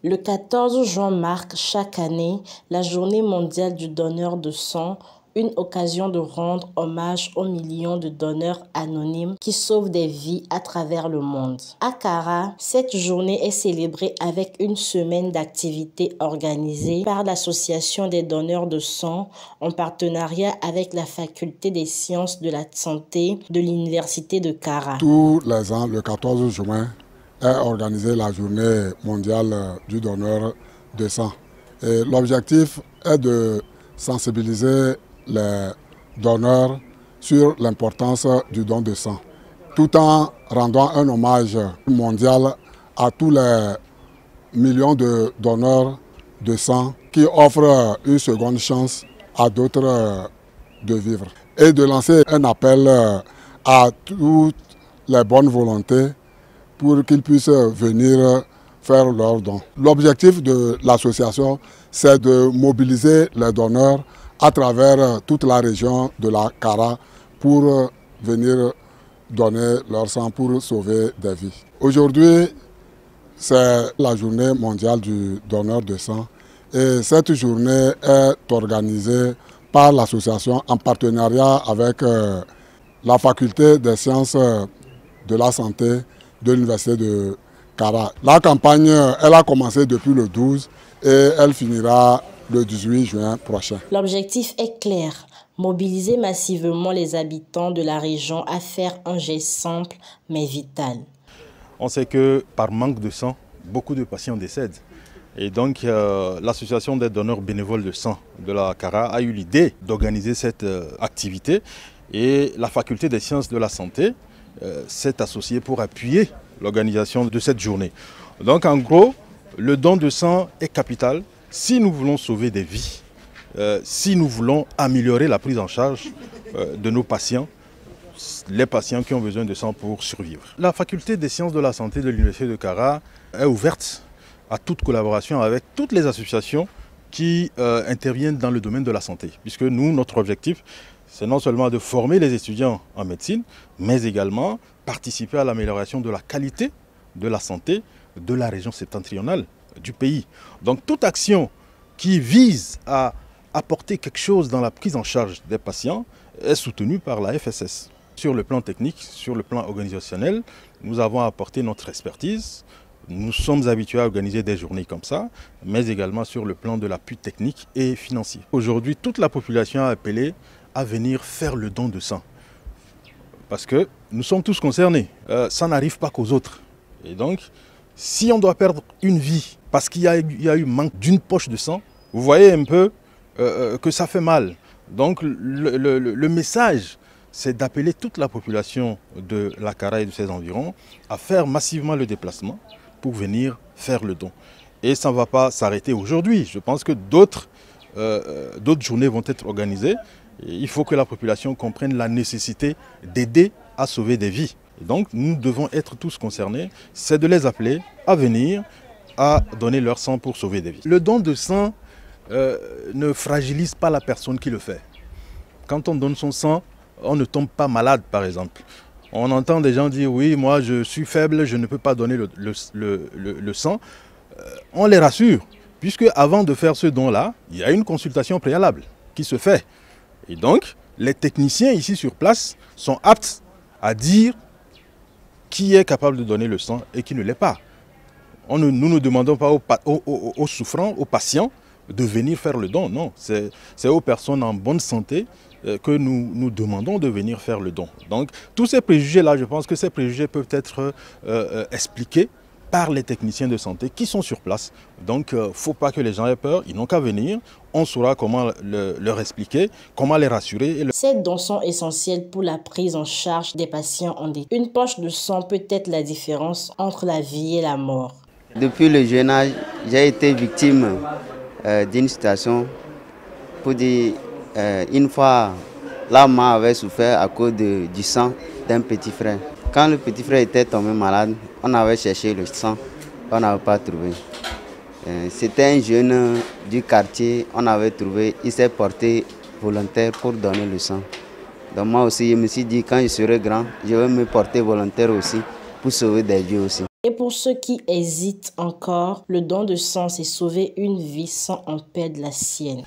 Le 14 juin marque chaque année la Journée mondiale du donneur de sang, une occasion de rendre hommage aux millions de donneurs anonymes qui sauvent des vies à travers le monde. À Kara, cette journée est célébrée avec une semaine d'activités organisées par l'Association des donneurs de sang en partenariat avec la Faculté des sciences de la santé de l'Université de Kara. Tous les ans, le 14 juin, est organisée la Journée mondiale du donneur de sang. L'objectif est de sensibiliser les donneurs sur l'importance du don de sang, tout en rendant un hommage mondial à tous les millions de donneurs de sang qui offrent une seconde chance à d'autres de vivre. Et de lancer un appel à toutes les bonnes volontés pour qu'ils puissent venir faire leurs dons. L'objectif de l'association, c'est de mobiliser les donneurs à travers toute la région de la Kara pour venir donner leur sang pour sauver des vies. Aujourd'hui, c'est la journée mondiale du donneur de sang et cette journée est organisée par l'association en partenariat avec la Faculté des sciences de la santé de l'Université de Kara. La campagne, elle a commencé depuis le 12 et elle finira le 18 juin prochain. L'objectif est clair, mobiliser massivement les habitants de la région à faire un geste simple mais vital. On sait que par manque de sang, beaucoup de patients décèdent. Et donc l'association des donneurs bénévoles de sang de la Kara a eu l'idée d'organiser cette activité et la Faculté des sciences de la santé s'est associée pour appuyer l'organisation de cette journée. Donc en gros, le don de sang est capital si nous voulons sauver des vies, si nous voulons améliorer la prise en charge de nos patients, les patients qui ont besoin de sang pour survivre. La Faculté des sciences de la santé de l'Université de Kara est ouverte à toute collaboration avec toutes les associations qui interviennent dans le domaine de la santé. Puisque nous, notre objectif, c'est non seulement de former les étudiants en médecine, mais également participer à l'amélioration de la qualité de la santé de la région septentrionale du pays. Donc toute action qui vise à apporter quelque chose dans la prise en charge des patients est soutenue par la FSS. Sur le plan technique, sur le plan organisationnel, nous avons apporté notre expertise. Nous sommes habitués à organiser des journées comme ça, mais également sur le plan de l'appui technique et financier. Aujourd'hui, toute la population est appelée à venir faire le don de sang. Parce que nous sommes tous concernés. Ça n'arrive pas qu'aux autres. Et donc, si on doit perdre une vie parce qu'il y a eu manque d'une poche de sang, vous voyez un peu que ça fait mal. Donc, le message, c'est d'appeler toute la population de la Kara et de ses environs à faire massivement le déplacement pour venir faire le don. Et ça ne va pas s'arrêter aujourd'hui. Je pense que d'autres journées vont être organisées. Et il faut que la population comprenne la nécessité d'aider à sauver des vies. Et donc nous devons être tous concernés, c'est de les appeler à venir, à donner leur sang pour sauver des vies. Le don de sang ne fragilise pas la personne qui le fait. Quand on donne son sang, on ne tombe pas malade par exemple. On entend des gens dire oui, moi je suis faible, je ne peux pas donner le sang. On les rassure, puisque avant de faire ce don-là, il y a une consultation préalable qui se fait. Et donc, les techniciens ici sur place sont aptes à dire qui est capable de donner le sang et qui ne l'est pas. Nous ne demandons pas aux souffrants, aux patients, de venir faire le don. Non, c'est aux personnes en bonne santé que nous demandons de venir faire le don. Donc, tous ces préjugés-là, je pense que ces préjugés peuvent être expliqués par les techniciens de santé qui sont sur place. Donc, il ne faut pas que les gens aient peur, ils n'ont qu'à venir. On saura comment leur expliquer, comment les rassurer. Ces dons sont essentiels pour la prise en charge des patients en détresse. Une poche de sang peut être la différence entre la vie et la mort. Depuis le jeune âge, j'ai été victime d'une situation pour dire, une fois, la maman avait souffert à cause du sang d'un petit frère. Quand le petit frère était tombé malade, on avait cherché le sang, on n'avait pas trouvé. C'était un jeune du quartier, on avait trouvé, il s'est porté volontaire pour donner le sang. Donc moi aussi, je me suis dit, quand je serai grand, je vais me porter volontaire aussi pour sauver des vies aussi. Et pour ceux qui hésitent encore, le don de sang, c'est sauver une vie sans en perdre la sienne.